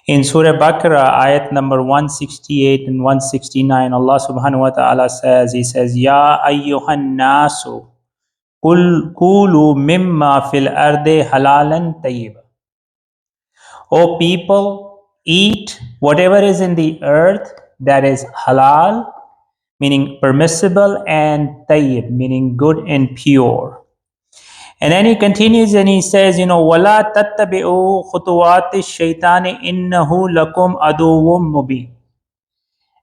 In Surah Baqarah, ayat number 168 and 169, Allah subhanahu wa ta'ala says, He says, Ya ayyuhan nasu, kulu mimma fil arde halalan tayyiba. O people, eat whatever is in the earth that is halal, meaning permissible, and tayyib, meaning good and pure. And then he continues and he says, وَلَا تَتَّبِعُوا خُطُوَاتِ الشَّيْطَانِ إِنَّهُ لَكُمْ عَدُوٌّ مُبِينٌ.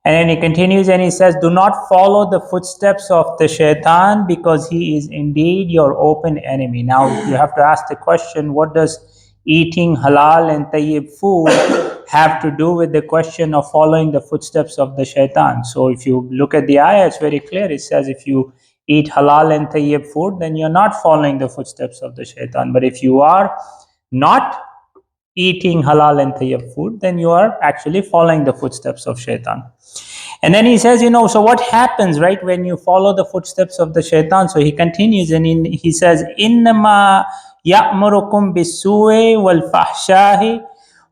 And then he continues and he says, do not follow the footsteps of the shaitan because he is indeed your open enemy. Now you have to ask the question, what does eating halal and tayyib food have to do with the question of following the footsteps of the shaitan? So if you look at the ayah, it's very clear. It says if you eat halal and tayyib food, then you're not following the footsteps of the shaitan. But if you are not eating halal and tayyib food, then you are actually following the footsteps of shaitan. And then he says, so what happens, right, when you follow the footsteps of the shaitan? So he continues and he says, Innama ya'murukum bisu'i wal fahshahi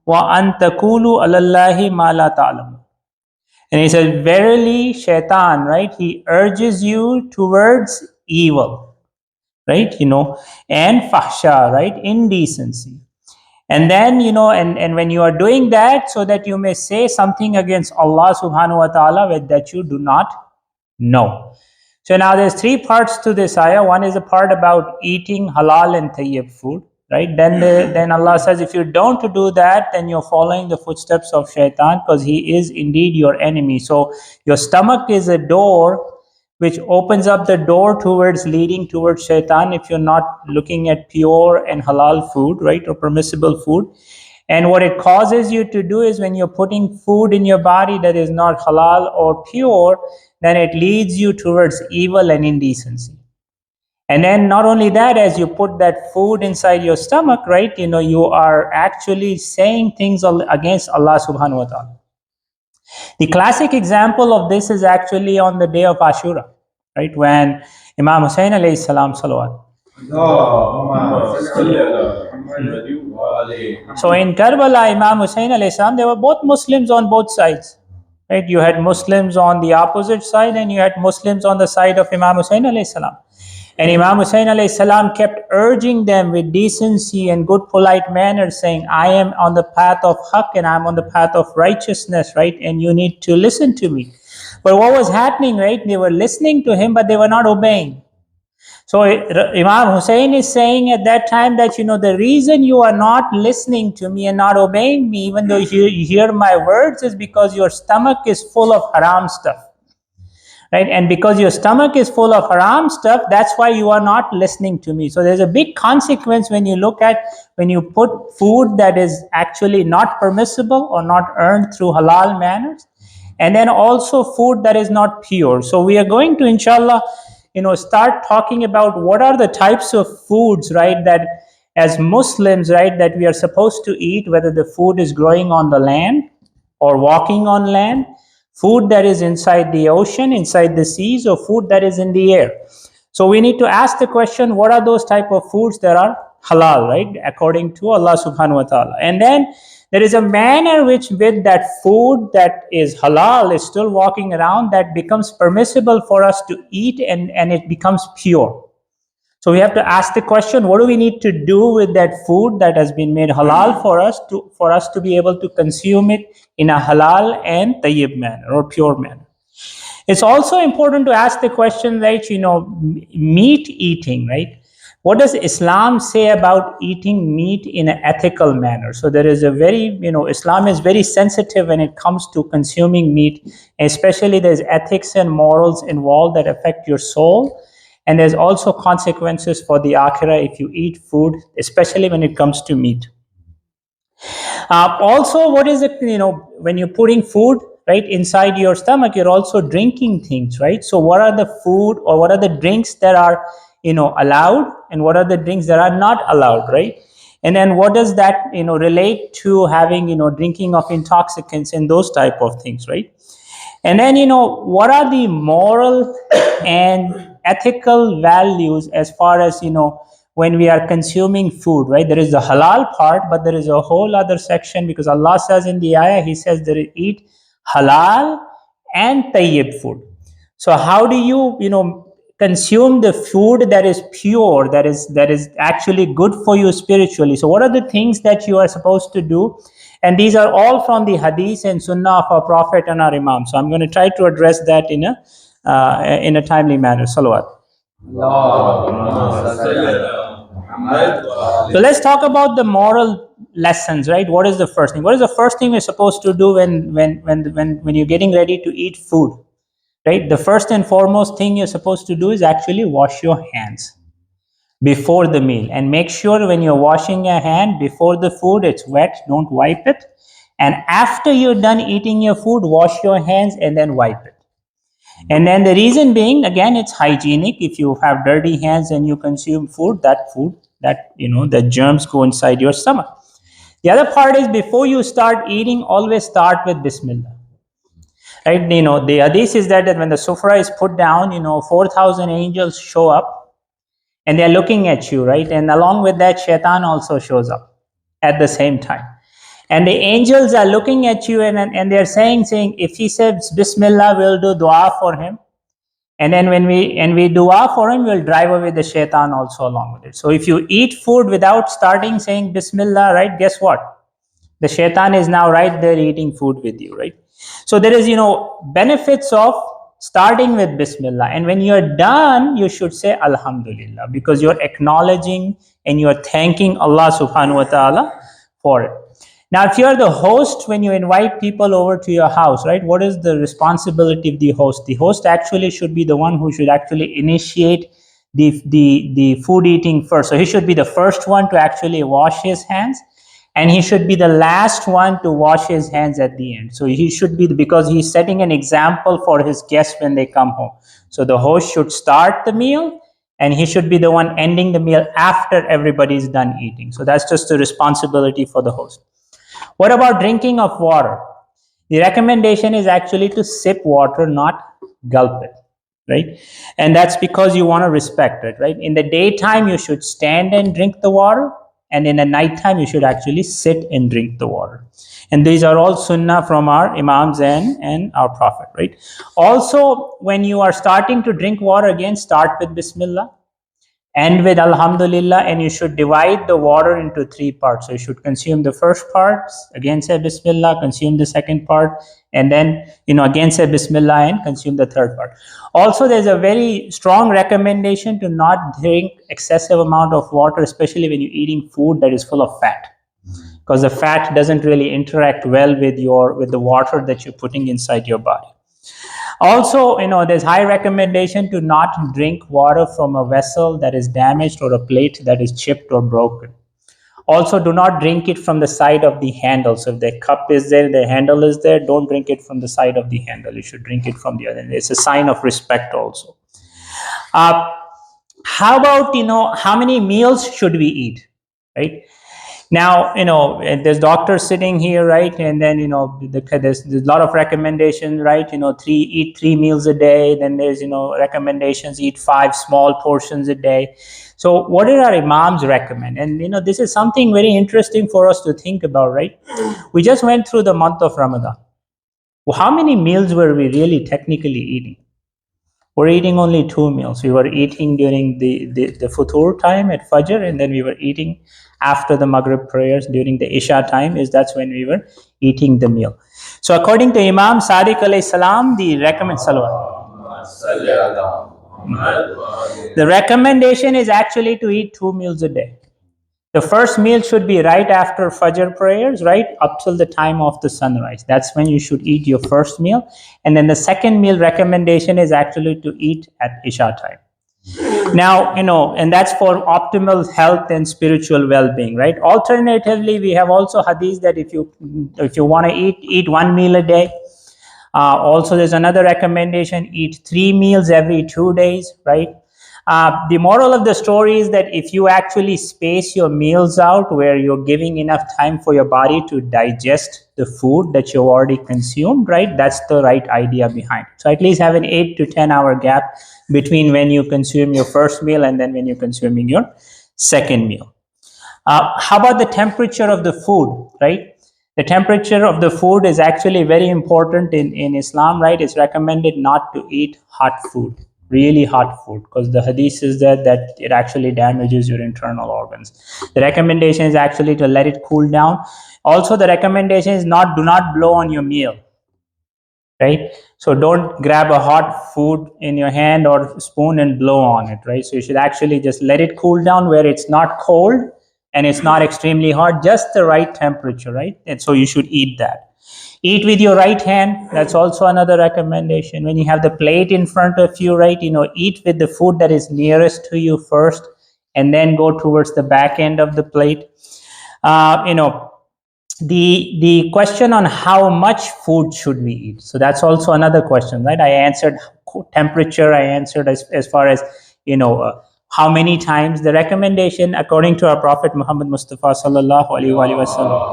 wa an taqulu alallahi ma la ta'lamun. And he says, verily, shaitan, right, he urges you towards evil, right, and fahsha, right, indecency. And then, and when you are doing that, so that you may say something against Allah subhanahu wa ta'ala that you do not know. So now there's three parts to this ayah. One is a part about eating halal and tayyib food, right? Then Allah says, if you don't do that, then you're following the footsteps of shaitan because he is indeed your enemy. So your stomach is a door which opens up the door towards leading towards shaitan if you're not looking at pure and halal food, right, or permissible food. And what it causes you to do is when you're putting food in your body that is not halal or pure, then it leads you towards evil and indecency. And then not only that, as you put that food inside your stomach, right, you are actually saying things against Allah subhanahu wa ta'ala. The classic example of this is actually on the day of Ashura, right? When Imam Hussain alayhi salam salawat. So in Karbala, Imam Hussain alayhi salam, there were both Muslims on both sides, right? You had Muslims on the opposite side and you had Muslims on the side of Imam Hussain alayhi salam. And Imam Hussain alayhi salam kept urging them with decency and good polite manner, saying, I am on the path of haqq and I'm on the path of righteousness, right? And you need to listen to me. But what was happening, right? They were listening to him, but they were not obeying. So Imam Hussain is saying at that time that, the reason you are not listening to me and not obeying me, even though you hear my words, is because your stomach is full of haram stuff. Right? And because your stomach is full of haram stuff, that's why you are not listening to me. So there's a big consequence when you put food that is actually not permissible or not earned through halal manners, and then also food that is not pure. So we are going to, inshallah, start talking about what are the types of foods, right, that as Muslims, right, that we are supposed to eat, whether the food is growing on the land or walking on land, food that is inside the ocean, inside the seas, or food that is in the air. So we need to ask the question, what are those type of foods that are halal, right, according to Allah subhanahu wa ta'ala. And then there is a manner which with that food that is halal is still walking around, that becomes permissible for us to eat and it becomes pure. So we have to ask the question, what do we need to do with that food that has been made halal for us to be able to consume it in a halal and tayyib manner or pure manner? It's also important to ask the question, right, meat eating, right? What does Islam say about eating meat in an ethical manner? So there is a very, Islam is very sensitive when it comes to consuming meat, especially there's ethics and morals involved that affect your soul. And there's also consequences for the akhirah if you eat food, especially when it comes to meat. Also, what is it, when you're putting food, right, inside your stomach, you're also drinking things, right? So what are the food or what are the drinks that are, allowed, and what are the drinks that are not allowed, right? And then what does that, relate to having, drinking of intoxicants and those type of things, right? And then, what are the moral and ethical values as far as, when we are consuming food, right? There is the halal part, but there is a whole other section, because Allah says in the ayah, He says there eat halal and tayyib food. So how do you, consume the food that is pure, that is actually good for you spiritually? So what are the things that you are supposed to do? And these are all from the hadith and sunnah of our Prophet and our Imam. So I'm going to try to address that in a timely manner. Salawat. So let's talk about the moral lessons, right? What is the first thing? What is the first thing we're supposed to do when you're getting ready to eat food, right? The first and foremost thing you're supposed to do is actually wash your hands before the meal, and make sure when you're washing your hand before the food, it's wet, don't wipe it. And after you're done eating your food, wash your hands and then wipe it. And then the reason being, again, it's hygienic. If you have dirty hands and you consume food, the germs go inside your stomach. The other part is, before you start eating, always start with Bismillah. Right? The hadith is that when the sufra is put down, 4,000 angels show up and they're looking at you, right? And along with that, shaitan also shows up at the same time. And the angels are looking at you and they're saying, if he says Bismillah, we'll do dua for him. And then when we dua for him, we'll drive away the shaitan also along with it. So if you eat food without starting saying Bismillah, right, guess what? The shaitan is now right there eating food with you, right? So there is, benefits of starting with Bismillah. And when you're done, you should say Alhamdulillah, because you're acknowledging and you're thanking Allah subhanahu wa ta'ala for it. Now, if you're the host, when you invite people over to your house, right, what is the responsibility of the host? The host actually should be the one who should actually initiate the food eating first. So he should be the first one to actually wash his hands, and he should be the last one to wash his hands at the end. So he should be, because he's setting an example for his guests when they come home. So the host should start the meal, and he should be the one ending the meal after everybody's done eating. So that's just a responsibility for the host. What about drinking of water? The recommendation is actually to sip water, not gulp it, right? And that's because you want to respect it, right? In the daytime, you should stand and drink the water. And in the nighttime, you should actually sit and drink the water. And these are all sunnah from our imams and our Prophet, right? Also, when you are starting to drink water, again, start with Bismillah, end with Alhamdulillah, and you should divide the water into 3 parts. So you should consume the first part, again say Bismillah, consume the second part, and then, again say Bismillah and consume the third part. Also, there's a very strong recommendation to not drink excessive amount of water, especially when you're eating food that is full of fat, because the fat doesn't really interact well with the water that you're putting inside your body. Also, there's high recommendation to not drink water from a vessel that is damaged or a plate that is chipped or broken. Also, do not drink it from the side of the handle. So if the cup is there, the handle is there, don't drink it from the side of the handle. You should drink it from the other end. It's a sign of respect also. How about, how many meals should we eat, right? Now, there's doctors sitting here, right? And then, there's a lot of recommendations, right? Eat 3 meals a day. Then there's, recommendations, eat 5 small portions a day. So what did our imams recommend? And, this is something very interesting for us to think about, right? We just went through the month of Ramadan. Well, how many meals were we really technically eating? We're eating only 2 meals. We were eating during the futur time at Fajr, and then we were eating after the Maghrib prayers during the Isha time. That's when we were eating the meal. So according to Imam Sadiq alayhi salam, the recommendation is actually to eat 2 meals a day. The first meal should be right after Fajr prayers, right up till the time of the sunrise. That's when you should eat your first meal. And then the second meal recommendation is actually to eat at Isha time. Now, and that's for optimal health and spiritual well-being, right? Alternatively, we have also hadith that if you want to eat 1 meal a day. Also, there's another recommendation, eat 3 meals every 2 days, right? The moral of the story is that if you actually space your meals out where you're giving enough time for your body to digest the food that you've already consumed, right? That's the right idea behind it. So at least have an 8 to 10 hour gap between when you consume your first meal and then when you're consuming your second meal. How about the temperature of the food, right? The temperature of the food is actually very important in Islam, right? It's recommended not to eat hot food, really hot food, because the hadith is that it actually damages your internal organs. The recommendation is actually to let it cool down. Also, the recommendation is do not blow on your meal, right? So don't grab a hot food in your hand or spoon and blow on it, right? So you should actually just let it cool down where it's not cold and it's not extremely hot, just the right temperature, right? And so you should eat that. Eat with your right hand. That's also another recommendation. When you have the plate in front of you, right, eat with the food that is nearest to you first, and then go towards the back end of the plate. Uh, you know, the question on how much food should we eat, so that's also another question, right? I answered temperature, I answered as far as how many times. The recommendation according to our Prophet Muhammad Mustafa sallallahu alaihi wasallam,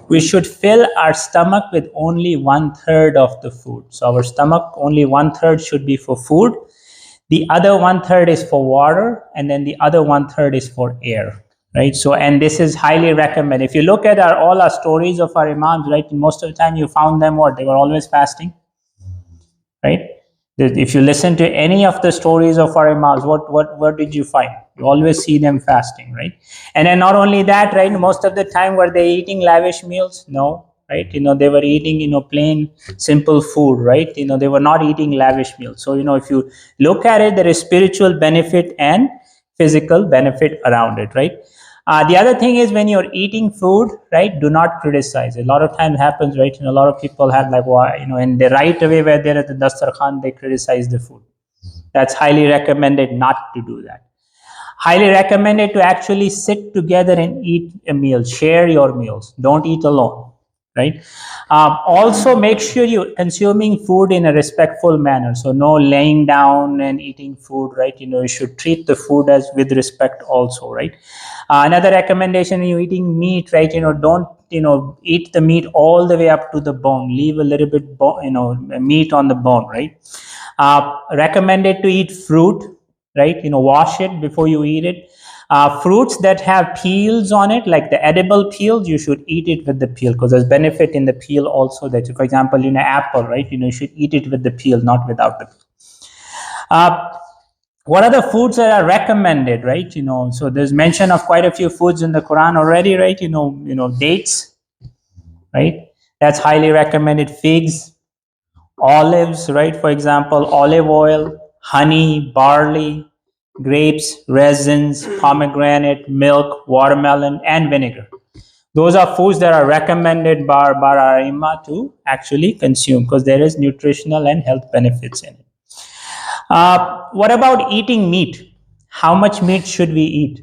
we should fill our stomach with only 1/3 of the food. So our stomach, only 1/3 should be for food, the other 1/3 is for water, and then the other 1/3 is for air, right? So, and this is highly recommended. If you look at all our stories of our imams, right, most of the time you found them they were always fasting, right? If you listen to any of the stories of our imams, what did you find? You always see them fasting, right? And then not only that, right, most of the time were they eating lavish meals? No, right? They were eating plain simple food, right? They were not eating lavish meals. So if you look at it, there is spiritual benefit and physical benefit around it, right? The other thing is, when you're eating food, right, do not criticize. A lot of times happens, right? A lot of people have like, why, and they right away where they're at the dastarkhan, they criticize the food. That's highly recommended not to do that. Highly recommended to actually sit together and eat a meal. Share your meals. Don't eat alone, right? Also, make sure you're consuming food in a respectful manner. So no laying down and eating food, right? You should treat the food as with respect also, right? Another recommendation, when you're eating meat, right? Don't eat the meat all the way up to the bone. Leave a little bit meat on the bone, right? Recommended to eat fruit, right? Wash it before you eat it. Fruits that have peels on it, like the edible peels, you should eat it with the peel, because there's benefit in the peel also. That, for example, apple, right? You should eat it with the peel, not without the peel. What are the foods that are recommended, right? So there's mention of quite a few foods in the Quran already, right? Dates, right? That's highly recommended. Figs, olives, right? For example, olive oil, honey, barley, grapes, resins, pomegranate, milk, watermelon, and vinegar. Those are foods that are recommended by our Imam to actually consume, because there is nutritional and health benefits in it. What about eating meat? How much meat should we eat?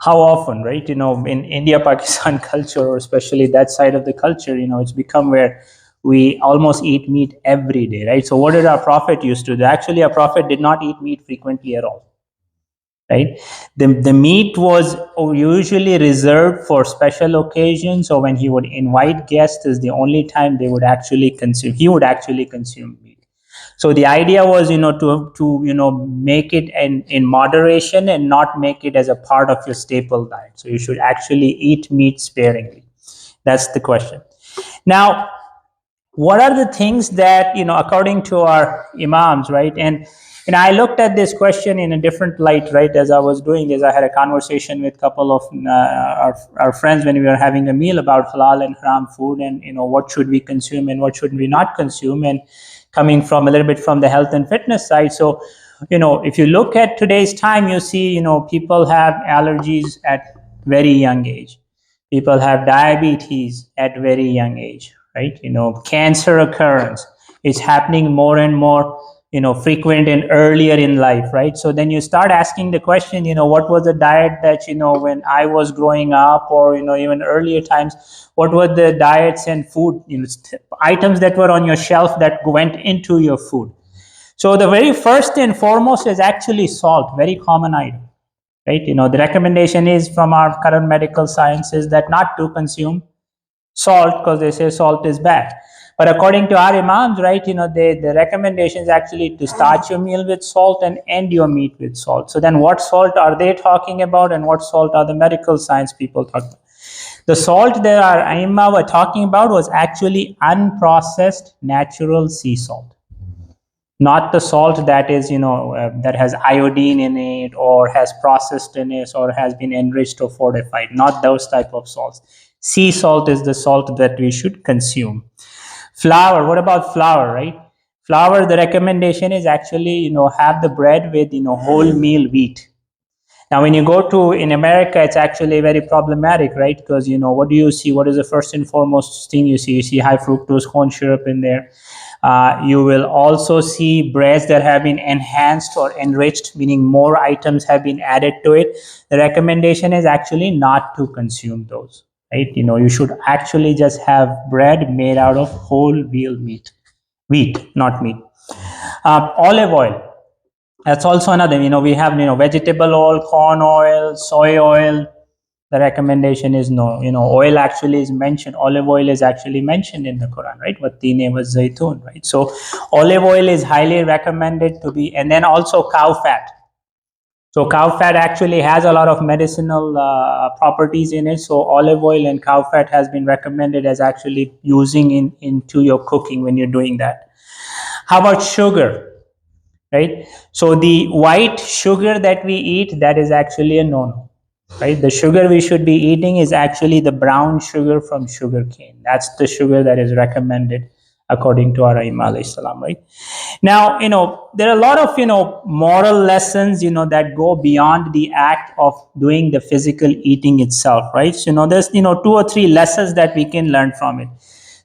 How often, right? In India, Pakistan culture, or especially that side of the culture, it's become where we almost eat meat every day, right? So what did our Prophet used to do? Actually, our Prophet did not eat meat frequently at all, right? The meat was usually reserved for special occasions, or when he would invite guests is the only time he would actually consume meat. So the idea was, to make it in moderation and not make it as a part of your staple diet. So you should actually eat meat sparingly. That's the question. Now, what are the things that, according to our imams, right? And I looked at this question in a different light, right? As I was doing this, I had a conversation with a couple of our friends when we were having a meal about halal and haram food, and what should we consume and what should we not consume, and coming from a little bit from the health and fitness side. So if you look at today's time, you see people have allergies at very young age. People have diabetes at very young age, right? Cancer occurrence is happening more and more frequent and earlier in life, right? So then you start asking the question, what was the diet that when I was growing up, or even earlier times, what were the diets and food items that were on your shelf that went into your food? So the very first and foremost is actually salt, very common item, right? The recommendation is from our current medical sciences that not to consume salt, because they say salt is bad. But according to our imams, right, the recommendation is actually to start your meal with salt and end your meat with salt. So then what salt are they talking about, and what salt are the medical science people talking about? The salt that our Aima were talking about was actually unprocessed natural sea salt, not the salt that is, that has iodine in it or has processed in it or has been enriched or fortified. Not those type of salts. Sea salt is the salt that we should consume. Flour. What about flour, right? Flour, the recommendation is actually, have the bread with, wholemeal wheat. Now, when you go to in America, it's actually very problematic, right? Because what do you see? What is the first and foremost thing you see? You see high fructose corn syrup in there. You will also see breads that have been enhanced or enriched, meaning more items have been added to it. The recommendation is actually not to consume those, right? You should actually just have bread made out of whole wheat, not meat. Olive oil. That's also another, we have, vegetable oil, corn oil, soy oil. The recommendation is no, oil actually is mentioned. Olive oil is actually mentioned in the Quran, right? Wattine was zaytun, right? So olive oil is highly recommended to be, and then also cow fat. So cow fat actually has a lot of medicinal properties in it. So olive oil and cow fat has been recommended as actually using into your cooking when you're doing that. How about sugar? Right, so the white sugar that we eat, that is actually a no-no, right? The sugar we should be eating is actually the brown sugar from sugar cane. That's the sugar that is recommended according to our Imam alayhi salam, right? Now, there are a lot of, moral lessons, that go beyond the act of doing the physical eating itself, right? So, there's, 2 or 3 lessons that we can learn from it.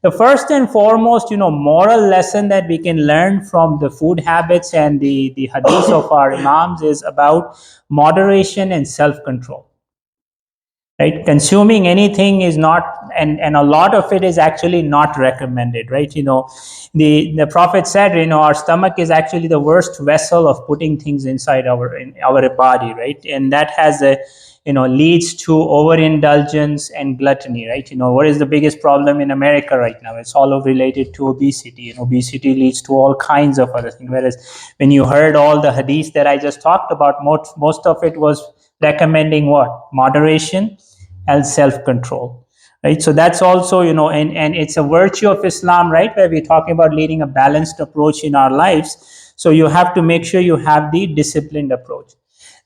The first and foremost, moral lesson that we can learn from the food habits and the hadith of our imams is about moderation and self-control. Right, consuming anything is not, and a lot of it is actually not recommended, right? The prophet said, our stomach is actually the worst vessel of putting things inside our body, right? And that has a, leads to overindulgence and gluttony, right? What is the biggest problem in America right now? It's all related to obesity, and obesity leads to all kinds of other things. Whereas when you heard all the hadiths that I just talked about, most of it was recommending what? Moderation and self-control, right? So that's also, and it's a virtue of Islam, right? Where we're talking about leading a balanced approach in our lives. So you have to make sure you have the disciplined approach.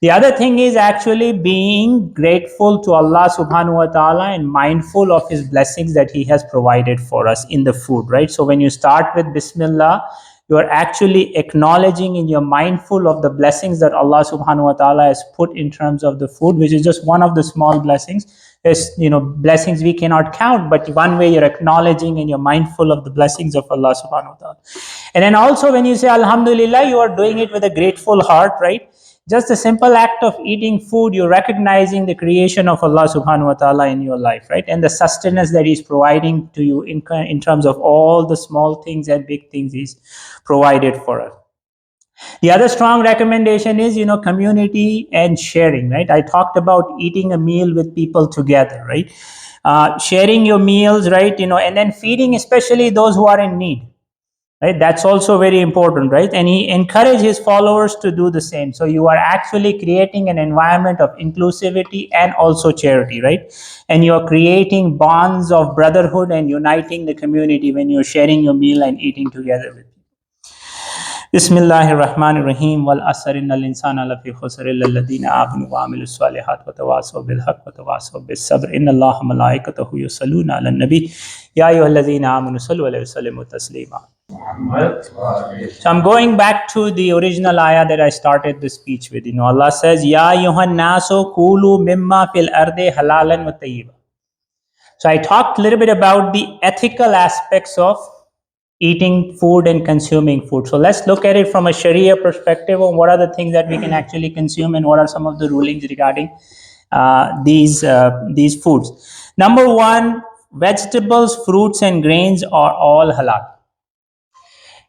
The other thing is actually being grateful to Allah subhanahu wa ta'ala and mindful of his blessings that he has provided for us in the food, right? So when you start with Bismillah, you are actually acknowledging and you're mindful of the blessings that Allah subhanahu wa ta'ala has put in terms of the food, which is just one of the small blessings. There's, blessings we cannot count, but one way you're acknowledging and you're mindful of the blessings of Allah subhanahu wa ta'ala. And then also when you say Alhamdulillah, you are doing it with a grateful heart, right? Just the simple act of eating food, you're recognizing the creation of Allah subhanahu wa ta'ala in your life, right? And the sustenance that he's providing to you in terms of all the small things and big things he's provided for us. The other strong recommendation is, community and sharing, right? I talked about eating a meal with people together, right? Sharing your meals, right? And then feeding especially those who are in need, right? That's also very important, right? And he encouraged his followers to do the same. So you are actually creating an environment of inclusivity and also charity, right? And you're creating bonds of brotherhood and uniting the community when you're sharing your meal and eating together with people. Bismillahir Rahmanir Rahim. Wal asr innal insana lafi khusr illa alladhina amanu wa amilus salihat wa tawasaw bil haqq wa tawasaw bis sabr. Inna Allaha malaikatahu yusalluna 'alan nabi. Ya ayyuhalladhina amanu sallu alayhi wa sallimu taslima. So I'm going back to the original ayah that I started the speech with. Allah says, Ya ayyuhan nasu kulu mimma fil ardi halalan wa tayyiba. So I talked a little bit about the ethical aspects of eating food and consuming food. So let's look at it from a Sharia perspective on what are the things that we can actually consume and what are some of the rulings regarding these foods. Number 1, vegetables, fruits, and grains are all halal.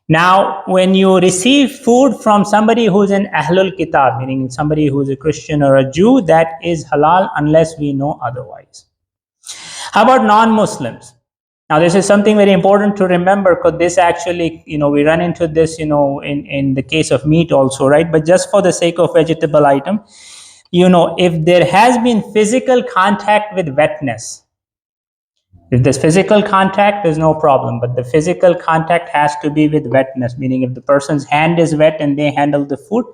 Now, when you receive food from somebody who's an Ahlul Kitab, meaning somebody who's a Christian or a Jew, that is halal unless we know otherwise. How about non-Muslims? Now, this is something very important to remember, because this actually, we run into this, in the case of meat also, right? But just for the sake of vegetable item, if there has been physical contact with wetness, if there's physical contact, there's no problem. But the physical contact has to be with wetness, meaning if the person's hand is wet and they handle the food,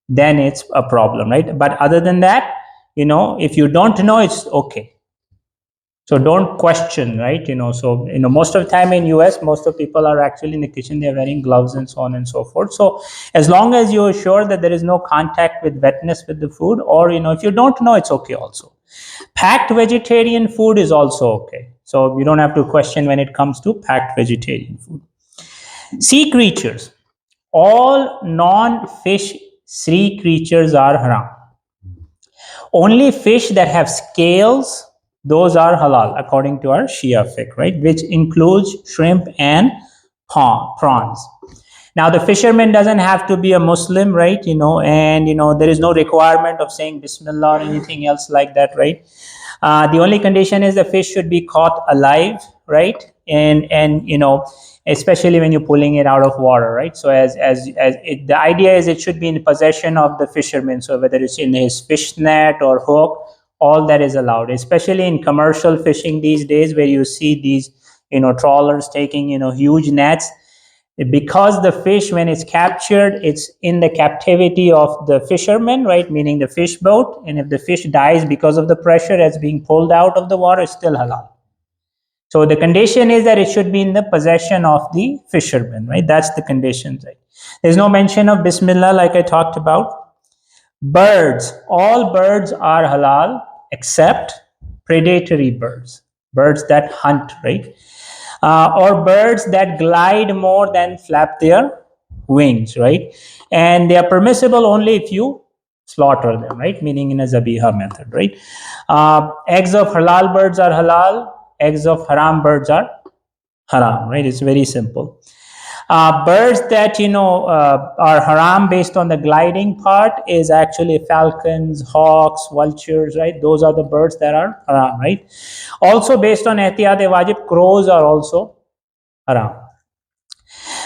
then it's a problem, right? But other than that, if you don't know, it's okay. So don't question, right? So most of the time in US, most of people are actually in the kitchen, they're wearing gloves and so on and so forth. So as long as you're sure that there is no contact with wetness with the food, or if you don't know, it's okay also. Packed vegetarian food is also okay. So you don't have to question when it comes to packed vegetarian food. Sea creatures. All non-fish sea creatures are haram. Only fish that have scales, those are halal, according to our Shia fiqh, right? Which includes shrimp and prawns. Now, the fisherman doesn't have to be a Muslim, right? And there is no requirement of saying Bismillah or anything else like that, right? The only condition is the fish should be caught alive, right? And especially when you're pulling it out of water, right? So the idea is it should be in possession of the fisherman. So whether it's in his fish net or hook, all that is allowed, especially in commercial fishing these days, where you see these trawlers taking huge nets. Because the fish, when it's captured, it's in the captivity of the fisherman, right? Meaning the fish boat. And if the fish dies because of the pressure as being pulled out of the water, it's still halal. So the condition is that it should be in the possession of the fisherman, right? That's the condition, right? There's no mention of Bismillah, like I talked about. Birds. All birds are halal except predatory birds. Birds that hunt, right? Or birds that glide more than flap their wings, right? And they are permissible only if you slaughter them, right? Meaning in a zabiha method, right? Eggs of halal birds are halal. Eggs of haram birds are haram, right? It's very simple. Birds that are haram based on the gliding part is actually falcons, hawks, vultures, right? Those are the birds that are haram, right? Also based on ehtiyat-e-wajib, crows are also haram.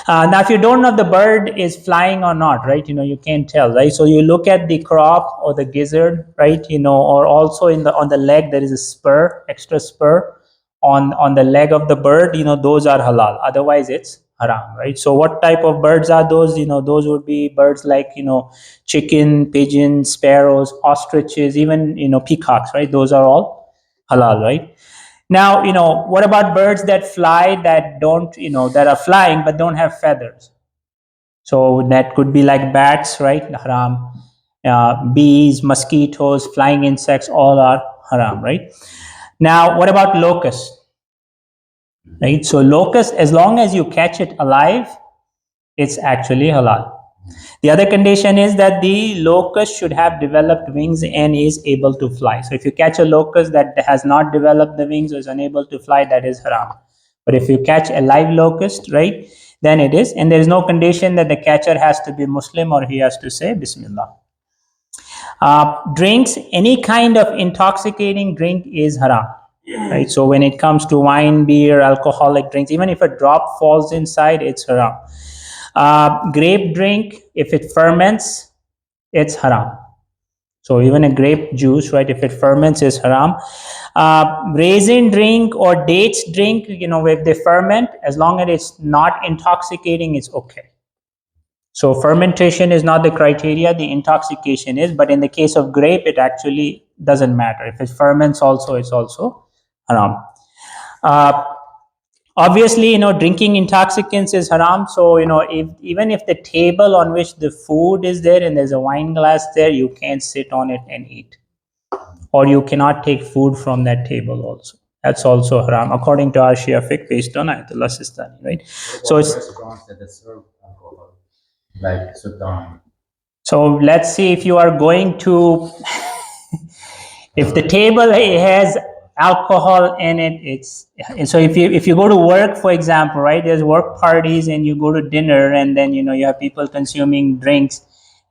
Now, if you don't know if the bird is flying or not, right? You can't tell, right? So you look at the crop or the gizzard, right? Or also on the leg there is a spur, extra spur on the leg of the bird. Those are halal. Otherwise, it's haram, right? So what type of birds are those? Those would be birds like chicken, pigeons, sparrows, ostriches, even peacocks, right? Those are all halal, right? Now, what about birds that fly that don't, that are flying but don't have feathers? So that could be like bats, right? Haram. Bees, mosquitoes, flying insects, all are haram, right? Now, what about locusts? Right? So locust, as long as you catch it alive, it's actually halal. The other condition is that the locust should have developed wings and is able to fly. So if you catch a locust that has not developed the wings or is unable to fly, that is haram. But if you catch a live locust, right, then it is. And there is no condition that the catcher has to be Muslim or he has to say Bismillah. Drinks, any kind of intoxicating drink is haram. Right? So when it comes to wine, beer, alcoholic drinks, even if a drop falls inside, it's haram. Grape drink, if it ferments, it's haram. So even a grape juice, right, if it ferments, is haram. Raisin drink or dates drink, if they ferment, as long as it's not intoxicating, it's okay. So fermentation is not the criteria, the intoxication is. But in the case of grape, it actually doesn't matter. If it ferments also, it's also haram. Obviously, drinking intoxicants is haram. So, even if the table on which the food is there and there's a wine glass there, you can't sit on it and eat. Or you cannot take food from that table also. That's also haram, according to our Shia fiqh based on Ayatollah Sistani, right? So it's restaurants that serve alcohol, like Sultan. So let's see, if you are going to, if the table has alcohol in it, so if you go to work, for example, right, there's work parties and you go to dinner and then you have people consuming drinks,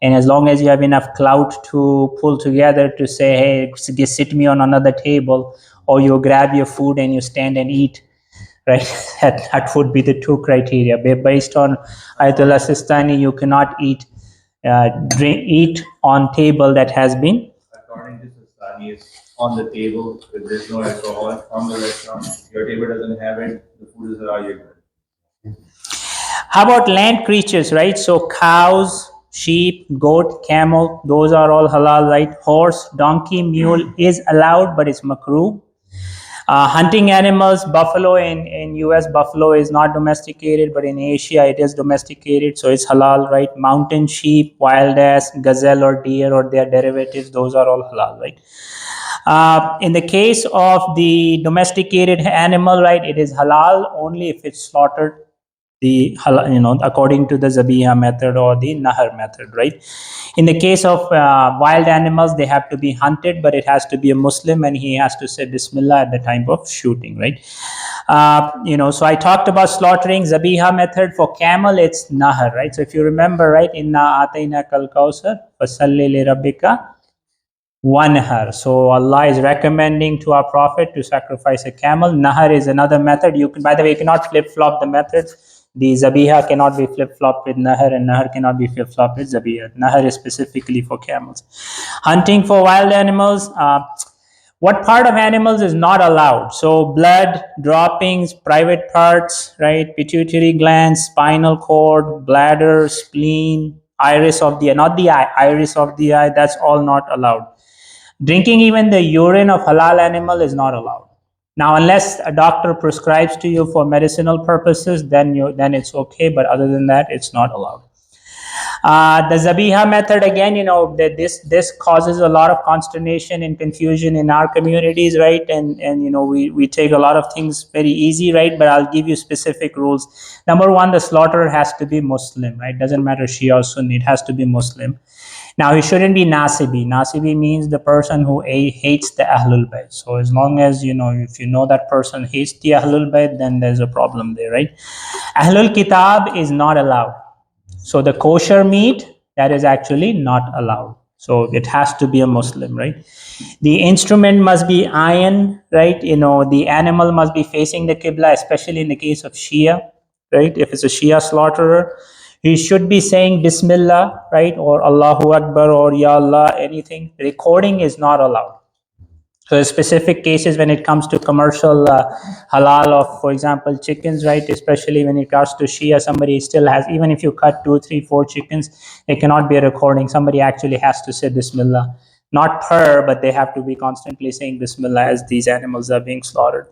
and as long as you have enough clout to pull together to say, hey, just sit me on another table, or you grab your food and you stand and eat, right? That would be the two criteria. Based on Ayatollah Sistani, you cannot eat on table that has been. According to Sistani, it's on the table. If there's no alcohol from the restaurant, your table doesn't have it. The food is halal. You're good. How about land creatures, right? So cows, sheep, goat, camel, those are all halal, right? Horse, donkey, mule is allowed, but it's makruh. Hunting animals, buffalo in US, buffalo is not domesticated, but in Asia it is domesticated, so it's halal, right? Mountain sheep, wild ass, gazelle or deer or their derivatives, those are all halal, right? In the case of the domesticated animal, right, it is halal only if it's slaughtered the according to the zabiha method or the nahar method, right? In the case of wild animals, they have to be hunted, but it has to be a Muslim and he has to say Bismillah at the time of shooting, right? So I talked about slaughtering. Zabiha method for camel, it's nahar, right? So if you remember, right, inna atayna kal kausar fasalli li rabbika wanhar. So Allah is recommending to our Prophet to sacrifice a camel. Nahar is another method. You can, by the way, you cannot flip flop the methods. The zabiha cannot be flip flopped with nahar, and nahar cannot be flip flopped with zabiha. Nahar is specifically for camels. Hunting for wild animals. What part of animals is not allowed? So blood, droppings, private parts, right? Pituitary glands, spinal cord, bladder, spleen, iris of the eye, not the eye, iris of the eye. That's all not allowed. Drinking even the urine of halal animal is not allowed. Now, unless a doctor prescribes to you for medicinal purposes, then it's okay. But other than that, it's not allowed. The zabiha method, again, that this causes a lot of consternation and confusion in our communities, right? And we take a lot of things very easy, right? But I'll give you specific rules. Number one, the slaughterer has to be Muslim, right? Doesn't matter Shia or Sunni, it has to be Muslim. Now, he shouldn't be nasibi. Nasibi means the person who hates the Ahlul Bayt. So as long as, if you know that person hates the Ahlul Bayt, then there's a problem there, right? Ahlul Kitab is not allowed. So the kosher meat, that is actually not allowed. So it has to be a Muslim, right? The instrument must be iron, right? The animal must be facing the Qibla, especially in the case of Shia, right? If it's a Shia slaughterer, he should be saying Bismillah, right? Or Allahu Akbar or Ya Allah, anything. Recording is not allowed. So specific cases when it comes to commercial halal of, for example, chickens, right? Especially when it comes to Shia, somebody still has, even if you cut 2, 3, 4 chickens, it cannot be a recording. Somebody actually has to say Bismillah. Not per, but they have to be constantly saying Bismillah as these animals are being slaughtered.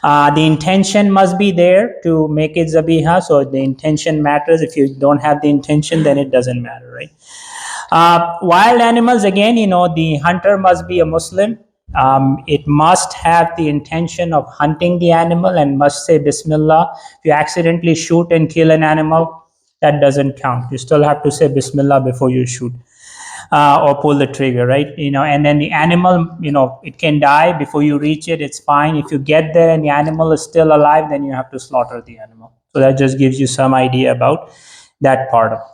The intention must be there to make it zabiha. So the intention matters. If you don't have the intention, then it doesn't matter, right? Wild animals, again, the hunter must be a Muslim. It must have the intention of hunting the animal and must say Bismillah. If you accidentally shoot and kill an animal, that doesn't count. You still have to say Bismillah before you shoot or pull the trigger, right? And then the animal, it can die before you reach it. It's fine. If you get there and the animal is still alive, then you have to slaughter the animal. So that just gives you some idea about that part of it.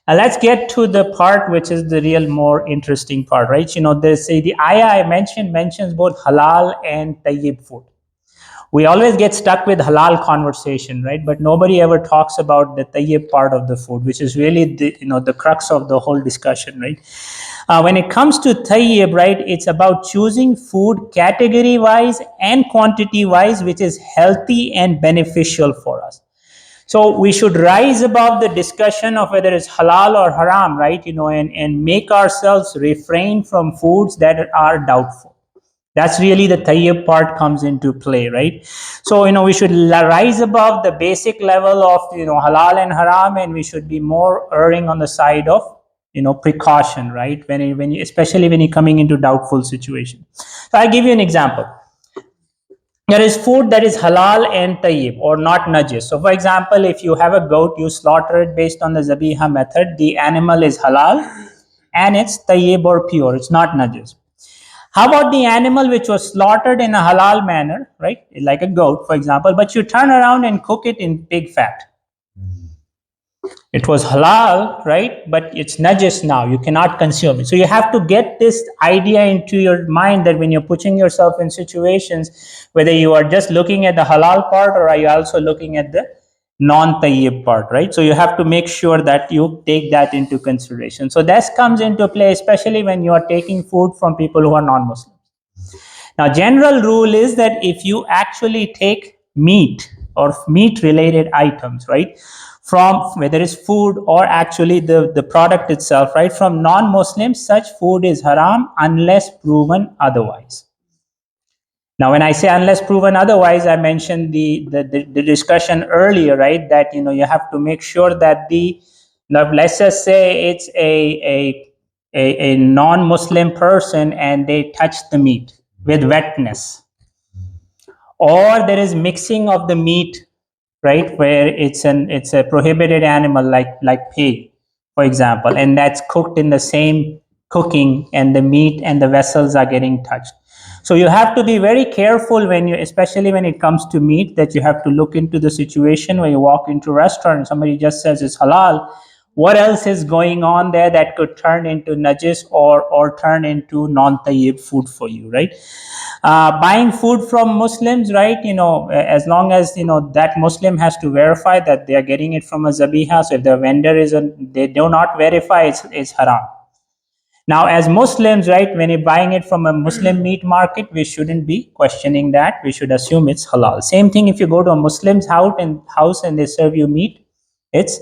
Now let's get to the part which is the real more interesting part, right? They say the ayah I mentions both halal and tayyib food. We always get stuck with halal conversation, right? But nobody ever talks about the tayyib part of the food, which is really the crux of the whole discussion, right? When it comes to tayyib, right, it's about choosing food category wise and quantity wise, which is healthy and beneficial for us. So we should rise above the discussion of whether it's halal or haram, right? And make ourselves refrain from foods that are doubtful. That's really the tayyib part comes into play, right? So, we should rise above the basic level of, halal and haram, and we should be more erring on the side of, precaution, right? Especially when you're coming into doubtful situation. So I'll give you an example. There is food that is halal and tayyib or not najis. So for example, if you have a goat, you slaughter it based on the zabiha method, the animal is halal and it's tayyib or pure, it's not najis. How about the animal which was slaughtered in a halal manner, right? Like a goat, for example, but you turn around and cook it in pig fat. It was halal, right? But it's najis now. You cannot consume it. So you have to get this idea into your mind that when you're putting yourself in situations, whether you are just looking at the halal part or are you also looking at the non-tayyib part, right? So you have to make sure that you take that into consideration. So this comes into play, especially when you are taking food from people who are non-Muslims. Now, general rule is that if you actually take meat or meat related items, right, from whether it's food or actually the product itself, right, from non-Muslims, such food is haram unless proven otherwise. Now, when I say unless proven otherwise, I mentioned the discussion earlier, right, that you have to make sure that now let's just say it's a non-Muslim person and they touch the meat with wetness, or there is mixing of the meat, right, where it's a prohibited animal like pig, for example, and that's cooked in the same cooking, and the meat and the vessels are getting touched. So you have to be very careful when you, especially when it comes to meat, that you have to look into the situation where you walk into a restaurant and somebody just says it's halal. What else is going on there that could turn into najis or turn into non-tayyib food for you, right? Buying food from Muslims, right? As long as that Muslim has to verify that they are getting it from a zabiha. So if the vendor they do not verify, it's haram. Now, as Muslims, right, when you're buying it from a Muslim meat market, we shouldn't be questioning that. We should assume it's halal. Same thing if you go to a Muslim's house and they serve you meat, it's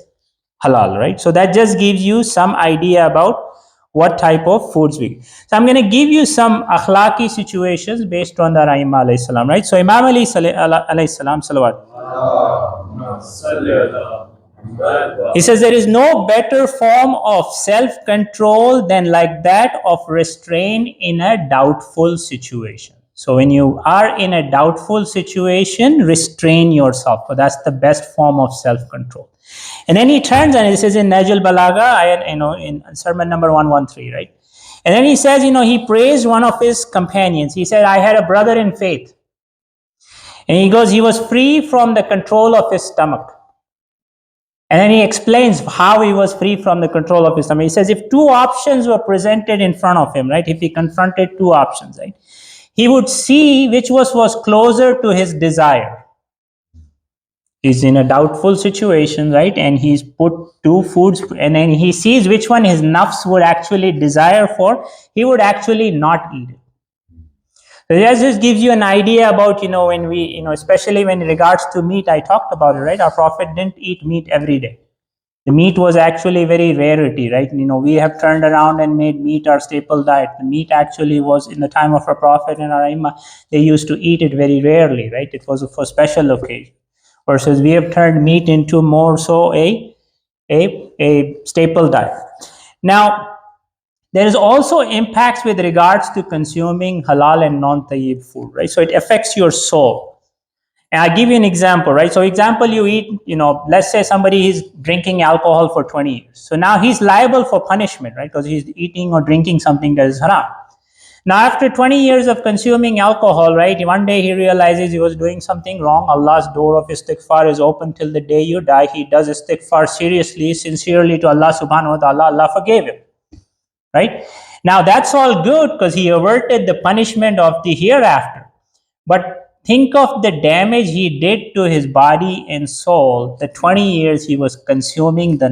halal, right? So that just gives you some idea about what type of foods we. So I'm going to give you some akhlaqi situations based on the Imam alayhi salam, right? So Imam alayhi salam, salawat. He says there is no better form of self-control than like that of restraint in a doubtful situation. So when you are in a doubtful situation, restrain yourself. So that's the best form of self-control. And then he turns and he says in Najul Balaga, in sermon number 113, right? And then he says, he praised one of his companions. He said, I had a brother in faith. And he goes, he was free from the control of his stomach. And then he explains how he was free from the control of his stomach. He says, if two options were presented in front of him, right? If he confronted two options, right? He would see which was closer to his desire. He's in a doubtful situation, right? And he's put two foods, and then he sees which one his nafs would actually desire for. He would actually not eat it. So that just gives you an idea about, when we, especially when in regards to meat, I talked about it, right? Our Prophet didn't eat meat every day. The meat was actually very rarity, right? We have turned around and made meat our staple diet. The meat actually was in the time of our Prophet and our Imam, they used to eat it very rarely, right? It was for special occasion. Versus we have turned meat into more so a staple diet. Now, there is also impacts with regards to consuming halal and non-tayyib food, right? So it affects your soul. And I'll give you an example, right? So example, you eat, let's say somebody is drinking alcohol for 20 years. So now he's liable for punishment, right? Because he's eating or drinking something that is haram. Now, after 20 years of consuming alcohol, right, one day he realizes he was doing something wrong. Allah's door of istighfar is open till the day you die. He does istighfar seriously, sincerely to Allah subhanahu wa ta'ala. Allah forgave him, right? Now, that's all good because he averted the punishment of the hereafter. But think of the damage he did to his body and soul, the 20 years he was consuming the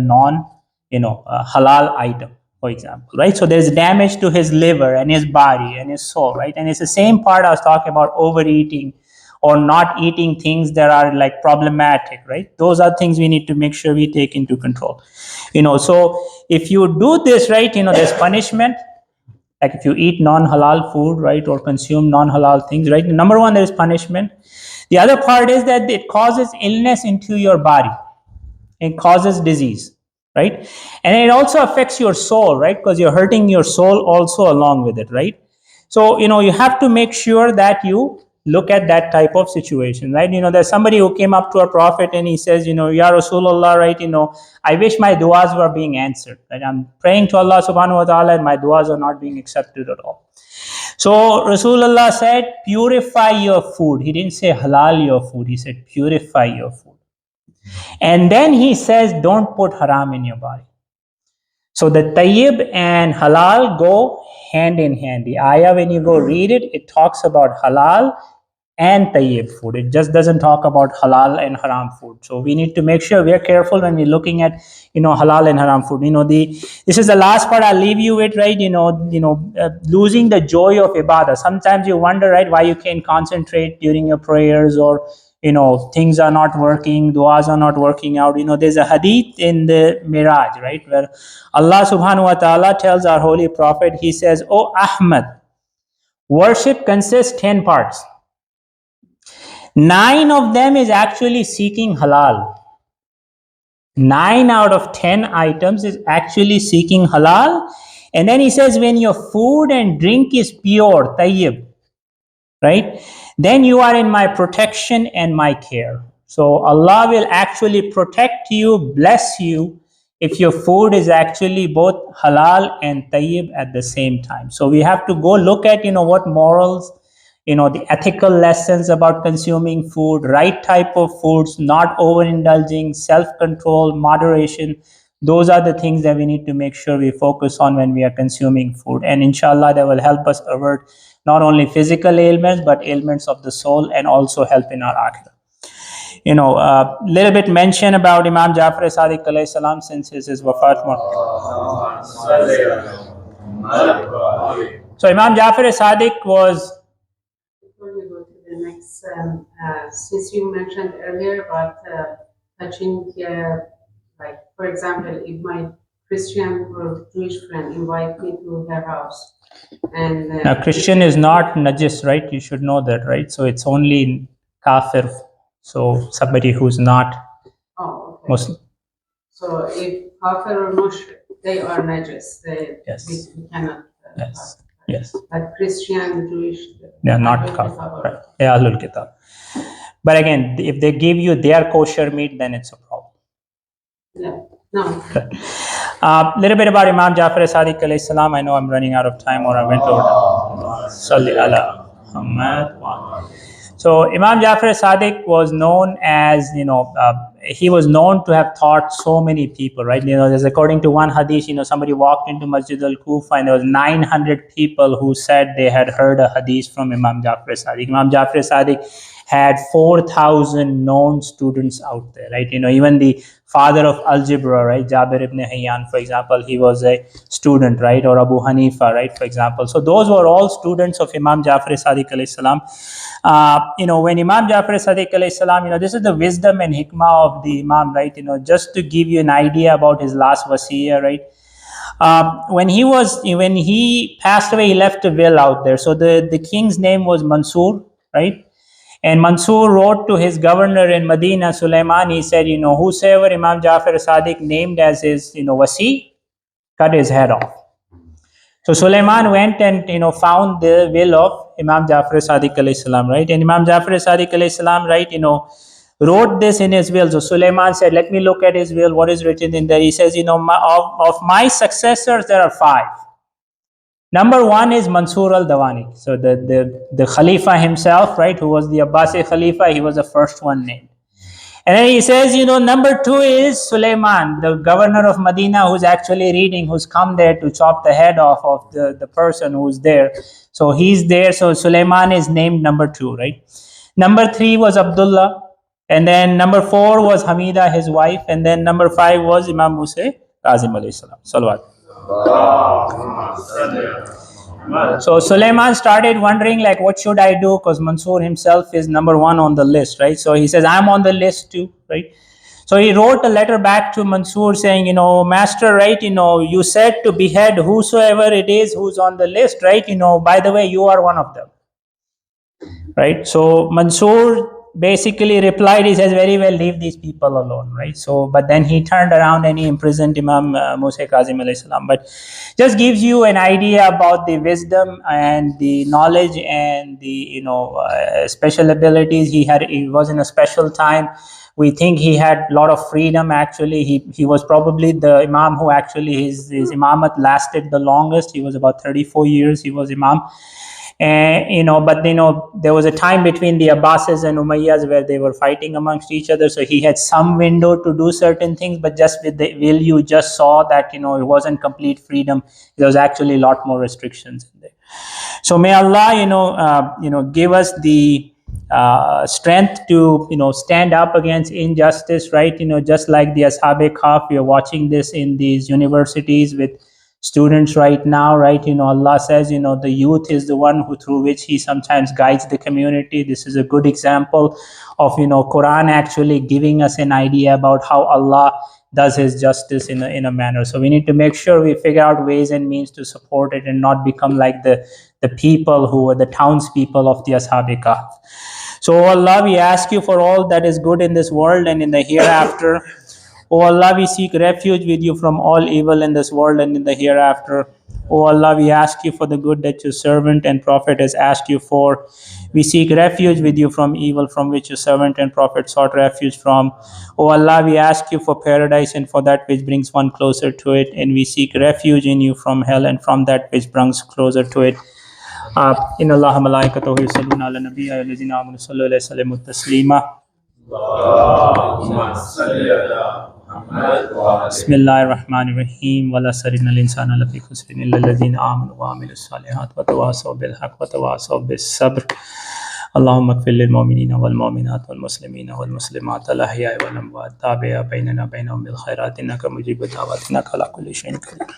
halal item, for example, right? So there's damage to his liver and his body and his soul, right? And it's the same part I was talking about, overeating or not eating things that are like problematic, right? Those are things we need to make sure we take into control. So if you do this, right, there's punishment. Like if you eat non-halal food, right, or consume non-halal things, right? Number one, there is punishment. The other part is that it causes illness into your body. It causes disease, right? And it also affects your soul, right? Because you're hurting your soul also along with it, right? So, you have to make sure that you look at that type of situation, right? There's somebody who came up to a prophet and he says, Ya Rasulullah, right? I wish my du'as were being answered, right? I'm praying to Allah subhanahu wa ta'ala and my du'as are not being accepted at all. So Rasulullah said, purify your food. He didn't say halal your food. He said, purify your food. And then he says, don't put haram in your body. So the tayyib and halal go hand in hand. The ayah, when you go read it, it talks about halal and tayyib food. It just doesn't talk about halal and haram food. So we need to make sure we are careful when we're looking at, halal and haram food. This is the last part I'll leave you with, right? Losing the joy of ibadah. Sometimes you wonder, right, why you can't concentrate during your prayers, or things are not working, du'as are not working out. There's a hadith in the Miraj, right, where Allah subhanahu wa ta'ala tells our holy prophet, he says, "Oh Ahmad, worship consists 10 parts. 9 of them is actually seeking halal. 9 out of 10 items is actually seeking halal." And then he says, when your food and drink is pure, tayyib, right, then you are in my protection and my care. So Allah will actually protect you, bless you, if your food is actually both halal and tayyib at the same time. So we have to go look at, what morals, the ethical lessons about consuming food, right type of foods, not overindulging, self-control, moderation. Those are the things that we need to make sure we focus on when we are consuming food. And inshallah, that will help us avert not only physical ailments, but ailments of the soul, and also help in our akhirah. Little bit mention about Imam Jafar Sadiq alayhi salam, since his wafat. So Imam Jafar Sadiq was. Before we go to the next, since you mentioned earlier about touching, like, for example, if my Christian or Jewish friend invite me to their house, and now Christian is not najis, right? You should know that, right? So it's only kafir, so somebody who's not Muslim. So if kafir or mushrik, they are najis. Yes. We cannot. Yes. Yes. But Christian, Jewish, they are not kafir, right? They are Ahlul Kitab. But again, if they give you their kosher meat, then it's a problem. Yeah. No. Little bit about Imam Jafar Sadiq alayhi salam. I know I'm running out of time, or I went over time. Salli ala Muhammad. So Imam Jafar Sadiq was known as, he was known to have taught so many people, right? There's, according to one hadith, somebody walked into Masjid al-Kufa and there was 900 people who said they had heard a hadith from Imam Jafar Sadiq. Imam Jafar Sadiq had 4,000 known students out there, right? Even the father of algebra, right, Jabir ibn Hayyan, for example, he was a student, right? Or Abu Hanifa, right, for example. So those were all students of Imam Jafar Sadiq alayhi salam. When Imam Jafar Sadiq alayhi salam, this is the wisdom and hikmah of the Imam, right? Just to give you an idea about his last wasiyah, right? When he passed away, he left a will out there. So the king's name was Mansur, right? And Mansur wrote to his governor in Medina, Sulaiman. He said, whosoever Imam Jafar Sadiq named as his, wasi, cut his head off. So Sulaiman went and, found the will of Imam Jafar Sadiq alayhi salam, right? And Imam Jafar Sadiq alayhi salam, right, wrote this in his will. So Sulaiman said, let me look at his will. What is written in there? He says, of my successors, there are 5. Number 1 is Mansur al-Dawani. So the Khalifa himself, right, who was the Abbasi Khalifa, he was the first one named. And then he says, number 2 is Sulaiman, the governor of Medina, who's actually reading, who's come there to chop the head off of the person who's there. So he's there. So Sulaiman is named number 2, right? Number 3 was Abdullah. And then number 4 was Hamida, his wife. And then number 5 was Imam Musa Kazim alayhi salam. Salawat. So Sulaiman started wondering, like, what should I do? Because Mansur himself is number 1 on the list, right? So he says, I'm on the list too, right? So he wrote a letter back to Mansur saying, Master, right, you said to behead whosoever it is who's on the list, right? By the way, you are one of them, right? So Mansur basically replied, he says, very well, leave these people alone, right? So, but then he turned around and he imprisoned Imam Musa Kazim alayhi salam. But just gives you an idea about the wisdom and the knowledge and the, special abilities he had. He was in a special time. We think he had a lot of freedom. Actually, he was probably the Imam who actually his imamat lasted the longest. He was about 34 years. He was Imam. And but there was a time between the Abbasids and Umayyads where they were fighting amongst each other, so he had some window to do certain things, but just with the will, you just saw that it wasn't complete freedom. There was actually a lot more restrictions in there. So may Allah give us the strength to stand up against injustice, right? Just like the Ashab-e-Kahf, we are watching this in these universities with students right now, right? Allah says the youth is the one through which He sometimes guides the community. This is a good example of Quran actually giving us an idea about how Allah does His justice in a manner. So we need to make sure we figure out ways and means to support it and not become like the people who were the townspeople of the Ashab-e-Kahf. So, Allah, we ask You for all that is good in this world and in the hereafter. O Allah, we seek refuge with You from all evil in this world and in the hereafter. O Allah, we ask You for the good that Your servant and prophet has asked You for. We seek refuge with You from evil from which Your servant and prophet sought refuge from. O Allah, we ask You for paradise and for that which brings one closer to it. And we seek refuge in You from hell and from that which brings closer to it. إن الله ملائكته يصلون على النبي يا الذين آمنوا صلوا عليه وسلموا تسليما اللهم صل على محمد وعلى بسم الله الرحمن الرحيم والعصر إن الإنسان لفي خسر إلا الذين آمنوا وعملوا الصالحات وتواصوا بالحق وتواصوا بالصبر اللهم اغفر للمؤمنين والمؤمنات والمسلمين والمسلمات الأحياء والأموات تابع بيننا بينهم بالخيرات إنك مجيب الدعوات إنك على كل شيء قدير